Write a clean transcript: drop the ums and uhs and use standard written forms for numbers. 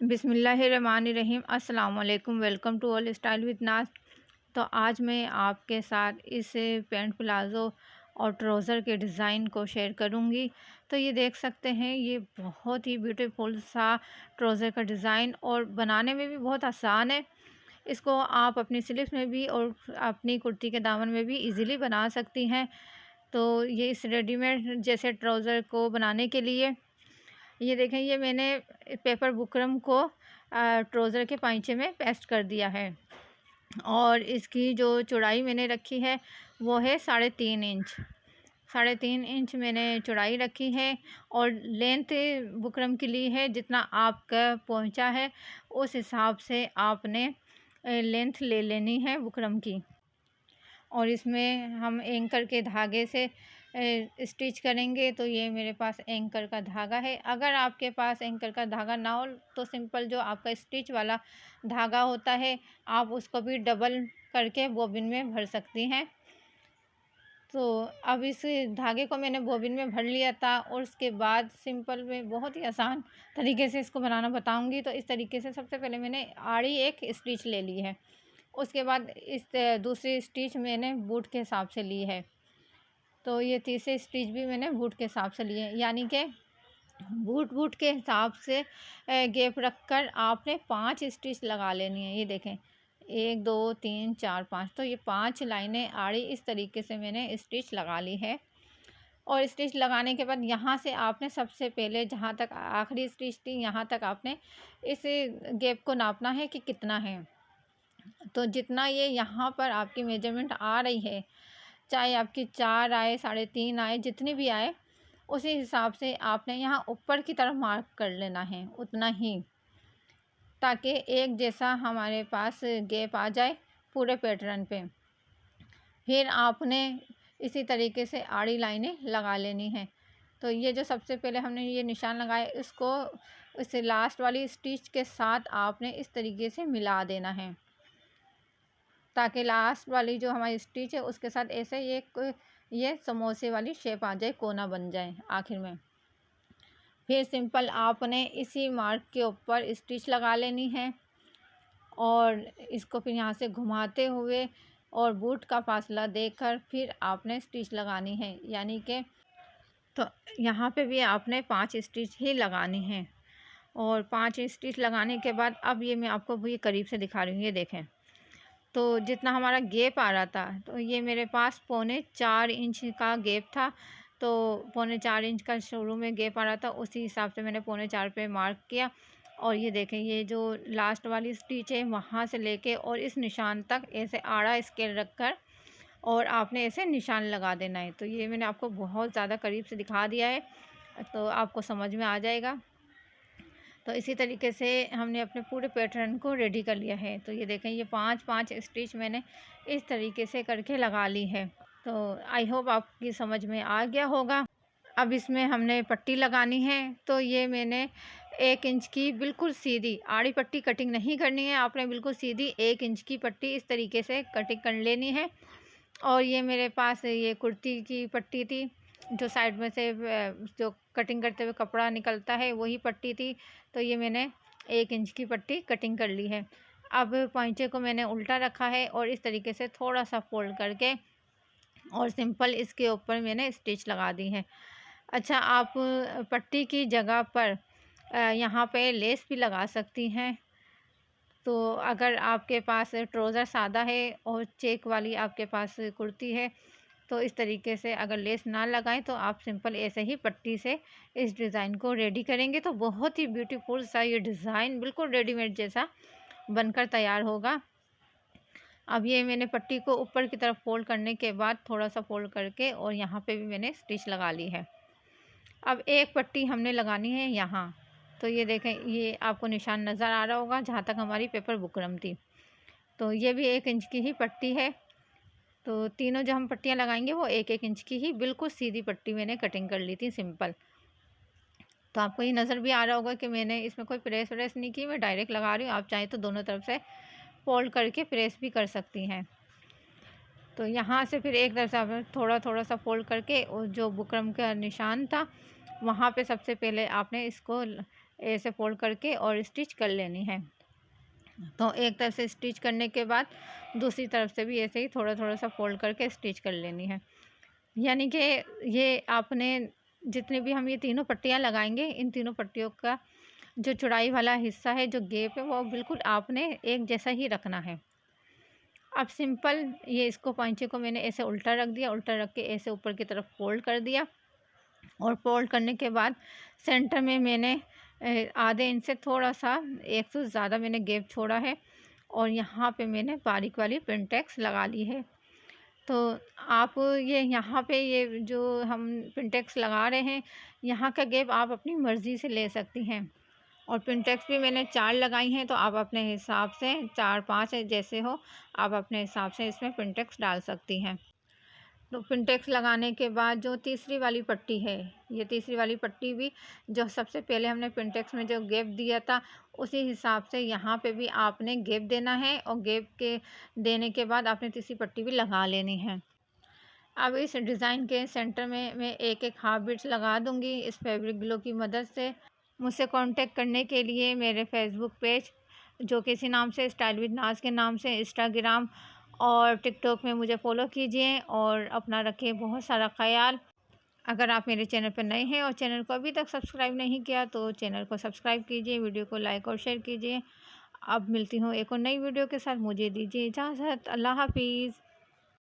बिस्मिल्लाहिर्रहमानिर्रहीम। अस्सलाम वालेकुम। Welcome to all style with Naaz. तो आज मैं आपके साथ इस पैंट प्लाज़ो और ट्राउज़र के डिज़ाइन को शेयर करूंगी। तो ये देख सकते हैं, ये बहुत ही ब्यूटीफुल सा ट्राउज़र का डिज़ाइन और बनाने में भी बहुत आसान है। इसको आप अपनी स्लीव्स में भी और अपनी कुर्ती के दामन में भी इजीली बना सकती हैं। तो ये इस रेडीमेड जैसे ट्राउज़र को बनाने के लिए ये देखें, ये मैंने पेपर बुकरम को ट्राउज़र के पाइंचे में पेस्ट कर दिया है और इसकी जो चौड़ाई मैंने रखी है वो है 3.5 इंच। 3.5 इंच मैंने चौड़ाई रखी है और लेंथ बुकरम की ली है। जितना आपका पहुंचा है उस हिसाब से आपने लेंथ ले लेनी है बुकरम की। और इसमें हम एंकर के धागे से स्टिच करेंगे। तो ये मेरे पास एंकर का धागा है। अगर आपके पास एंकर का धागा ना हो तो सिंपल जो आपका स्टिच वाला धागा होता है आप उसको भी डबल करके बॉबिन में भर सकती हैं। तो अब इस धागे को मैंने बॉबिन में भर लिया था और उसके बाद सिंपल में बहुत ही आसान तरीके से इसको बनाना बताऊंगी। तो इस तरीके से सबसे पहले मैंने आड़ी एक स्टिच ले ली है। उसके बाद इस दूसरी स्टिच मैंने बूट के हिसाब से ली है। तो ये तीसरी स्टिच भी मैंने बूट के हिसाब से ली है, यानी कि बूट के हिसाब से गैप रखकर आपने 5 स्टिच लगा लेनी है। ये देखें, 1 2 3 4 5। तो ये 5 लाइनें आड़ी इस तरीके से मैंने स्टिच लगा ली है। और स्टिच लगाने के बाद यहाँ से आपने सबसे पहले जहाँ तक आखिरी स्टिच थी यहाँ तक आपने इस गैप को नापना है कि कितना है। तो जितना ये यहाँ पर आपकी मेजरमेंट आ रही है, चाहे आपकी 4 आए 3.5 आए, जितनी भी आए उसी हिसाब से आपने यहाँ ऊपर की तरफ मार्क कर लेना है उतना ही, ताकि एक जैसा हमारे पास गैप आ जाए पूरे पैटर्न पे। फिर आपने इसी तरीके से आड़ी लाइनें लगा लेनी है। तो ये जो सबसे पहले हमने ये निशान लगाया इसको इस लास्ट वाली स्टिच के साथ आपने इस तरीके से मिला देना है, ताकि लास्ट वाली जो हमारी स्टिच है उसके साथ ऐसे ये समोसे वाली शेप आ जाए, कोना बन जाए आखिर में। फिर सिंपल आपने इसी मार्क के ऊपर स्टिच लगा लेनी है और इसको फिर यहाँ से घुमाते हुए और बूट का फासला देकर फिर आपने स्टिच लगानी है, यानी कि तो यहाँ पे भी आपने 5 स्टिच ही लगानी है। और 5 स्टिच लगाने के बाद अब ये मैं आपको ये करीब से दिखा रही हूँ। ये देखें, तो जितना हमारा गैप आ रहा था तो ये मेरे पास 4.25 इंच का गैप था। तो 4.25 इंच का शुरू में गैप आ रहा था, उसी हिसाब से मैंने 4.25 पे मार्क किया। और ये देखें, ये जो लास्ट वाली स्टिच है वहाँ से लेके और इस निशान तक ऐसे आड़ा स्केल रखकर और आपने ऐसे निशान लगा देना है। तो ये मैंने आपको बहुत ज़्यादा करीब से दिखा दिया है तो आपको समझ में आ जाएगा। तो इसी तरीके से हमने अपने पूरे पैटर्न को रेडी कर लिया है। तो ये देखें, ये 5 स्टिच मैंने इस तरीके से करके लगा ली है। तो आई होप आपकी समझ में आ गया होगा। अब इसमें हमने पट्टी लगानी है। तो ये मैंने 1 इंच की बिल्कुल सीधी आड़ी पट्टी कटिंग नहीं करनी है, आपने बिल्कुल सीधी 1 इंच की पट्टी इस तरीके से कटिंग कर लेनी है। और ये मेरे पास ये कुर्ती की पट्टी थी, जो साइड में से जो कटिंग करते हुए कपड़ा निकलता है वही पट्टी थी। तो ये मैंने 1 इंच की पट्टी कटिंग कर ली है। अब पोंचे को मैंने उल्टा रखा है और इस तरीके से थोड़ा सा फोल्ड करके और सिंपल इसके ऊपर मैंने स्टिच लगा दी है। अच्छा, आप पट्टी की जगह पर यहाँ पे लेस भी लगा सकती हैं। तो अगर आपके पास ट्राउज़र सादा है और चेक वाली आपके पास कुर्ती है तो इस तरीके से अगर लेस ना लगाएं तो आप सिंपल ऐसे ही पट्टी से इस डिज़ाइन को रेडी करेंगे तो बहुत ही ब्यूटीफुल सा ये डिज़ाइन बिल्कुल रेडीमेड जैसा बनकर तैयार होगा। अब ये मैंने पट्टी को ऊपर की तरफ फोल्ड करने के बाद थोड़ा सा फोल्ड करके और यहाँ पे भी मैंने स्टिच लगा ली है। अब एक पट्टी हमने लगानी है यहाँ। तो ये देखें, ये आपको निशान नज़र आ रहा होगा जहाँ तक हमारी पेपर बुकरम थी। तो ये भी 1 इंच की ही पट्टी है। तो तीनों जो हम पट्टियाँ लगाएंगे वो 1 इंच की ही बिल्कुल सीधी पट्टी मैंने कटिंग कर ली थी सिंपल। तो आपको ये नज़र भी आ रहा होगा कि मैंने इसमें कोई प्रेस व्रेस नहीं की, मैं डायरेक्ट लगा रही हूँ। आप चाहें तो दोनों तरफ से फोल्ड करके प्रेस भी कर सकती हैं। तो यहाँ से फिर एक तरफ से आपने थोड़ा थोड़ा सा फोल्ड करके और जो बुकरम का निशान था वहाँ पे सबसे पहले आपने इसको ऐसे फोल्ड करके और स्टिच कर लेनी है। तो एक तरफ से स्टिच करने के बाद दूसरी तरफ से भी ऐसे ही थोड़ा थोड़ा सा फोल्ड करके स्टिच कर लेनी है। यानी कि ये आपने जितने भी हम ये तीनों पट्टियाँ लगाएंगे, इन तीनों पट्टियों का जो चौड़ाई वाला हिस्सा है, जो गैप है, वो बिल्कुल आपने एक जैसा ही रखना है। अब सिंपल ये इसको पोंचे को मैंने ऐसे उल्टा रख दिया, उल्टा रख के ऐसे ऊपर की तरफ फोल्ड कर दिया और फोल्ड करने के बाद सेंटर में मैंने आधे इंच से थोड़ा सा 1 से ज़्यादा मैंने गैप छोड़ा है और यहाँ पे मैंने बारीक वाली पिनटेक्स लगा ली है। तो आप ये यहाँ पे ये जो हम पिनटेक्स लगा रहे हैं, यहाँ का गैप आप अपनी मर्ज़ी से ले सकती हैं। और पिनटेक्स भी मैंने 4 लगाई हैं, तो आप अपने हिसाब से 4-5 जैसे हो, आप अपने हिसाब से इसमें पिनटेक्स डाल सकती हैं। तो पिनटेक्स लगाने के बाद जो तीसरी वाली पट्टी है, ये तीसरी वाली पट्टी भी जो सबसे पहले हमने पिनटेक्स में जो गैप दिया था, उसी हिसाब से यहाँ पे भी आपने गैप देना है और गैप के देने के बाद आपने तीसरी पट्टी भी लगा लेनी है। अब इस डिज़ाइन के सेंटर में मैं एक हाफ बीट्स लगा दूँगी इस फैब्रिक ग्लू की मदद से। मुझसे कांटेक्ट करने के लिए मेरे फेसबुक पेज, जो कि इसी नाम से स्टाइल विद नाज के नाम से, इंस्टाग्राम और टिकटॉक में मुझे फ़ॉलो कीजिए और अपना रखिए बहुत सारा ख़याल। अगर आप मेरे चैनल पर नए हैं और चैनल को अभी तक सब्सक्राइब नहीं किया, तो चैनल को सब्सक्राइब कीजिए, वीडियो को लाइक और शेयर कीजिए। अब मिलती हूँ एक और नई वीडियो के साथ, मुझे दीजिए इजाज़त। अल्लाह हाफ़िज़।